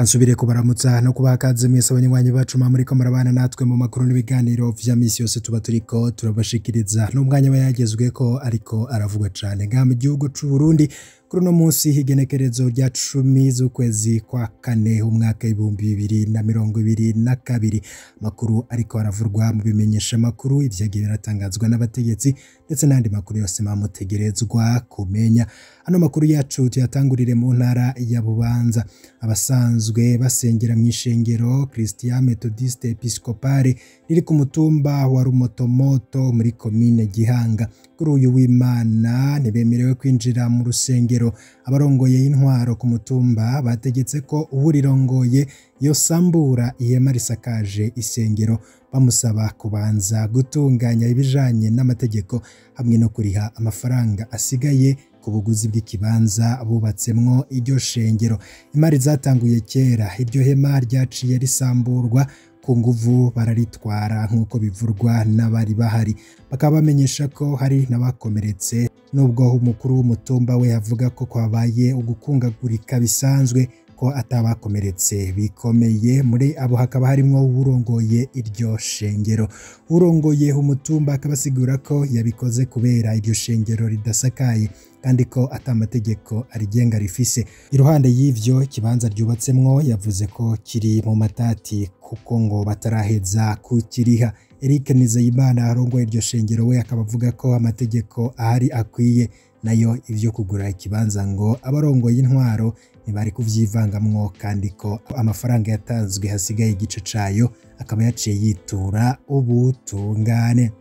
kansubire kubaramutsa no kubakaze mwese abanywanyi bacu muriko murabana natwe mu makuru n'ibiganiro vya misi yose tuba turiko turabashikiriza n'umwanya bayagezweko ariko aravugwa cane mu gihugu c'u Burundi kuri no munsi higenekerezo rya 10 z'ukwezi kwa kane umwaka 2022 makuru ariko aravurwa mu bimenyesha makuru ivyagiye biratangazwa n'abategetsi ndetse n'andi makuru yose mamutegerezwa kumenya. Ano makuru yacu tuyatangurire mu ntara ya Bubanza. Abasanzwe basengera mw'ishengero Christian Methodiste Episcopale riri ku mutumba wa Rumotomoto muri commune Gihanga kuri uyu w'Imana ntibemerewe kwinjira mu rusengero. Abarongoye y'intwaro ku mutumba bategetse ko uburirongoye yosambura ihema risakaje isengero bamusaba kubanza gutunganya ibijanye n'amategeko hamwe no kuriha amafaranga asigaye ku buguzi bw'ikibanza bubatsemwo iryo shengero. Imari zatanguye kera iryo hema ryaciye risamburwa ku nguvu bararitwara nk'uko bivurwa n'abari bahari, bakaba bamenyesha ko hari n'abakomeretse nubwo umukuru w'umutumba we avuga ko kwabaye ugukungagurika bisanzwe ko atabakomeretse bikomeye. Muri abo hakaba harimwo urongoye iryo shengero. Urongoye umutumba akabasigura ko yabikoze kubera iryo shengero ridasakaye kandi ko atamategeko arigenga rifise. Iruhande y'ivyo kibanza ryubatsemwo yavuze ko kiri mu matati kuko ngo bataraheza kukiriha. Eric Nizeyimana arongoye iryo shengero we akabavuga ko amategeko ahari akwiye, nayo ivyo kugura ikibanza ngo abarongoye intwaro ntibari kuvyivangamwo kandi ko amafaranga yatanzwe hasigaye igice cayo akaba yaciye yitura ubutungane.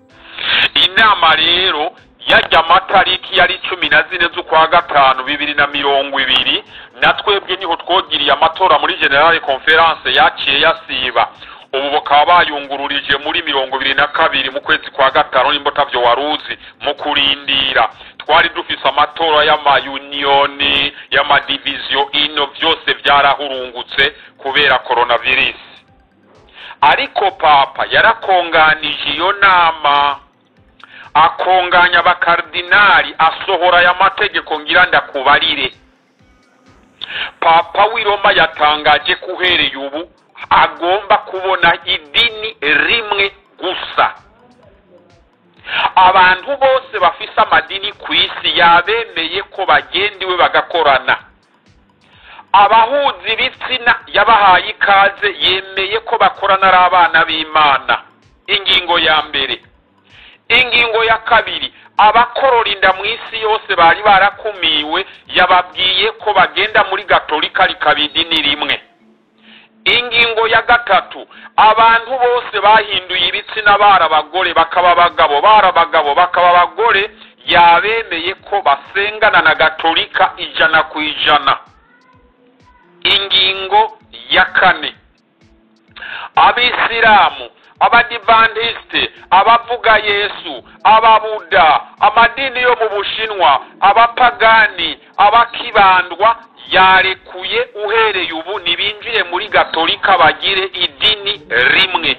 Inama rero yajya amatariki yari 14 z'ukwa gatanu 2020 natwebwe niho twogiriye amatora muri General Conference yaciye yasiba. Ubu bakaba bayungururije muri 2022 mu kwezi kwa gatanu nimbo tavyo waruzi mu kurindira. Twari dufise amatora y'amayunioni y'amadivision ino vyose vyarahurungutse kubera coronavirus. Ariko papa yarakonganije iyo nama akonganya abakardinali asohora ya mategeko ngira ndakubarire. Papa w'Iroma yatangaje kuhereye ubu agomba kubona idini rimwe gusa. Abantu bose bafise amadini kw'isi yabemeye ko bagendiwe bagakorana. Abahuzi bitsina yabahaye ikaze yemeye ko bakorana ari abana b'Imana. Ingingo ya mbere. Ingingo ya kabiri, abakorora inda mw'isi yose bari barakumiwe yababwiye ko bagenda muri Gatolika rikabidini rimwe. Ingingo ya gatatu, abantu bose bahinduye ibitsina barabagore bakaba abagabo, barabagabo bakaba abagore yabemeye ko basengana na Gatolika 100%. Ingingo ya kane, Abisilamu, Abadivantiste, abavuga Yesu, Ababuda, amadini yo mu Bushinwa, abapagani, abakibandwa yarekuye uhereye ubu nibinjire muri Gatolika bagire idini rimwe.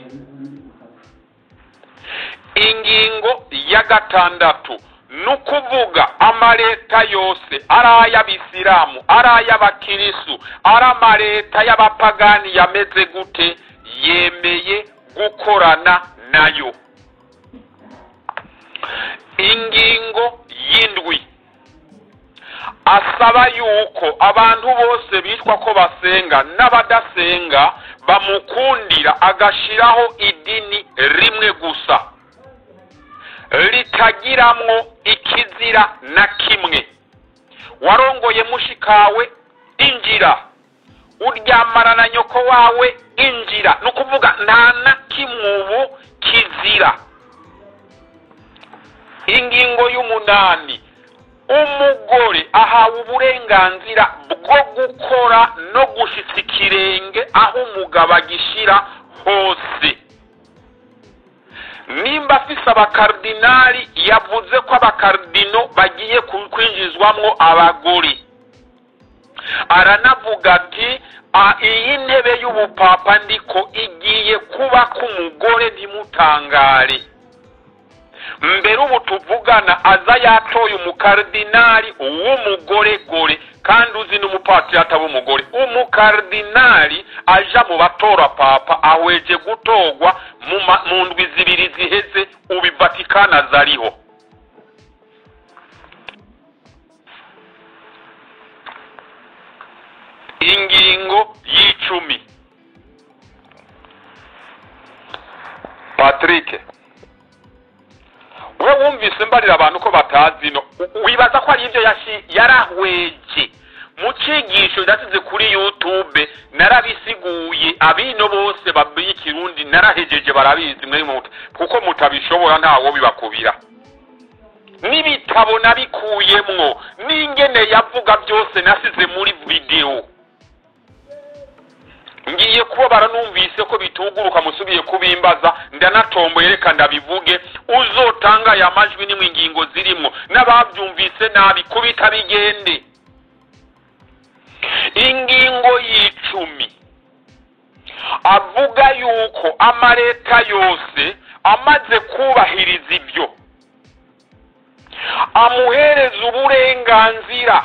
Ingingo ya gatandatu, nukuvuga amaleta yose araya Abisilamu, araya Abakirisu, aramaleta y'abapagani yameze gute yemeye gukorana nayo. Ingingo y'indwi, asaba yuko abantu bose bitwa ko basenga n'abadasenga bamukundira agashiraho idini rimwe gusa ritagiramwo ikizira na kimwe. Warongoye mushikawe injira, uryamana na nyoko wawe injira, nukuvuga nta na kimwe kizira. Ingingo y'umunani, umugore ahawe uburenganzira bwo gukora no gushitsa ikirenge aho umugabo agishira hose. Nimba afise abakardinali yavuze ko abakardino bagiye kwinjizwamwo abagore. Aranavuga ati iyi ntebe y'ubupapa ndiko igiye kuba k'umugore ntimutangare. Mbere ubu tuvugana aza yatoye umukardinali w'umugore gore kandi uzi n'umupatiri ataba umugore. Umukardinali aja mu batora papa ahweje gutogwa mu ndwi zibiri ziheze ubu Vatikani azariho. Ingingo y'icumi. Patrick, we wumvise mbarira abantu ko batazi no wibaza ko ari ivyo yarahweje mu cigisho ndasize kuri YouTube narabisiguye abino bose babiye Kirundi narahejeje barabizi mwe mutu kuko mutabishobora ntawo bibakubira n'ibitabo nabikuyemwo n'ingene yavuga byose nasize muri video. Ngiye kuba baranumvise ko bituguruka musubiye kubimbaza ndanatombo yereka ndabivuge uzotanga ya majwi n'ingingo zirimo n'abavyumvise nabi kubita bigende. Ingingo y'icumi avuga yuko amareta yose amaze kubahiriza ibyo amuhereza uburenganzira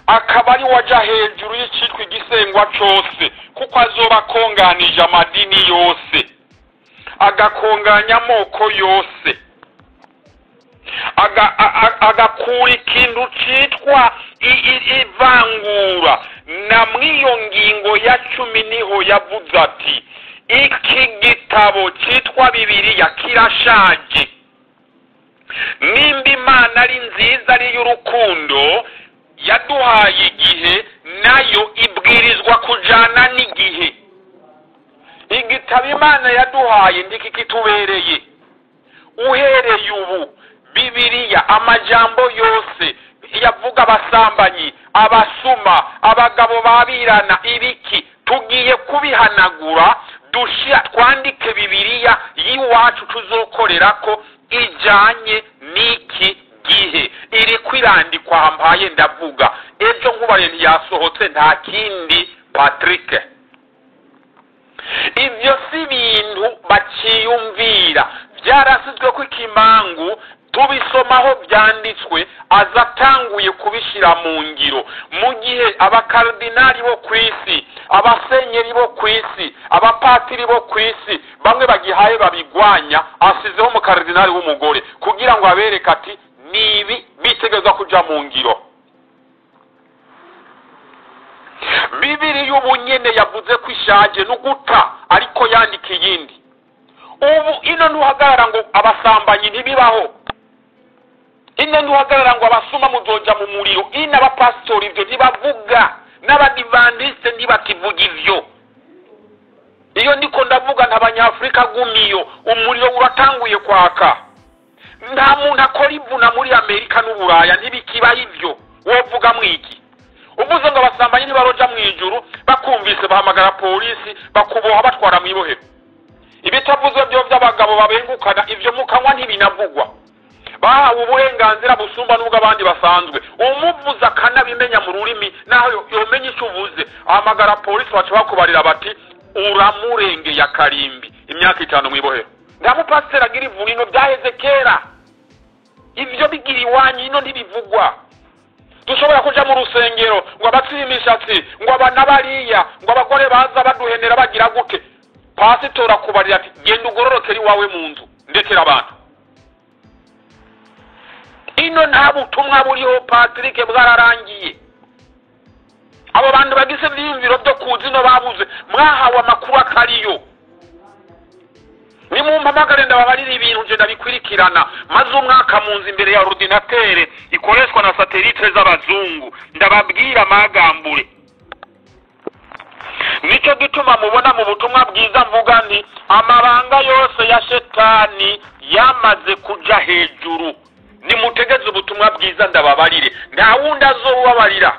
akaba ari waja hejuru y'icitwa igisengwa cose kuko azoba akonganije amadini yose agakonganya amoko yose agakura ikintu citwa ivangura. Na mwiyo ngingo ya 10 niho yavuze ati iki gitabo citwa Bibiliya kirashaje, nimba Imana ari nziza ari y'urukundo yaduhaye igihe nayo ibwirizwa kujana n'igihe. Igitabo Imana yaduhaye ndiki kitubereye uhereye ubu Bibiliya amajambo yose yavuga abasambanyi abasuma abagabo babirana ibiki tugiye kubihanagura twandike Bibiliya yiwacu tuzokorerako ijanye n'iki gihe iri kwirandikwa hampaye ndavuga ejo nkubare ntiyasohotse nta kindi Patrick. Ivyo si bintu baciyumvira byarasizwe ko ikimangu tubisomaho byanditswe azatanguye kubishira mu ngiro mu gihe abakardinali bo kwisi abasenyeri bo kwisi abapatiri bo kwisi bamwe bagihaye babigwanya asizeho umukardinali w'umugore kugira ngo abereke ati nibi bitegezwa kuja mu ngiro. Bibiri y'ubunyene yavuze ko ishaje n'uguta ariko yandika iyindi. Ubu ino ntuhagarara ngo abasambanyi ntibibaho, ino ntuhagarara ngo abasuma muzoja mu muriro, ino abapastori ivyo ntibavuga n'abadivantiste ntibakivuga ivyo. Iyo ndiko ndavuga ntabanyafrika gumiyo umuriro uratanguye kwaka. Nta muntu akora ivuna muri Amerika n'Uburaya ntibikiba ivyo. Wovuga mwiki uvuze ngo abasambanyi ntibaroja mu ijuru bakumvise bahamagara polisi bakuboha batwara mu ibohero. Ibitavuze byo by'abagabo babengukana ivyo mukanwa ntibinavugwa. Bahawe uburenganzira busumba n'ubwo abandi basanzwe. Umuvuza kanabimenya mu rurimi naho yomenye icyo uvuze ahamagara polisi baca bakubarira bati uramurenge ya karimbi imyaka 5 mu ibohero. Nta mupasiteri agira ivuriro byaheze kera. Ivyo bigira iwanyu ino ntibivugwa. Dushobora kuja mu rusengero ngo abatsiri imishatsi ngo abana bariya ngo abagore baza baduhenera bagira gute. Pasitora kubarira ati genda ugororokeri wawe mu nzu ndekera abantu. Ino nta butumwa buriho Patrick bwararangiye. Abo bantu bagise vyimviro byo kuzino babuze mwahawe amakuru akariyo. Ni mu mpamagare ndababarira ibintu je ndabikwirikirana maze umwaka munzi imbere ya ordinateur ikoreshwa na satellite z'abazungu ndababwira amagambure. Nico gituma mubona mu butumwa bwiza mvuga nti amabanga yose ya shetani yamaze kuja hejuru. Ni mutegeze ubutumwa bwiza ndababarire nta wundi azobabarira.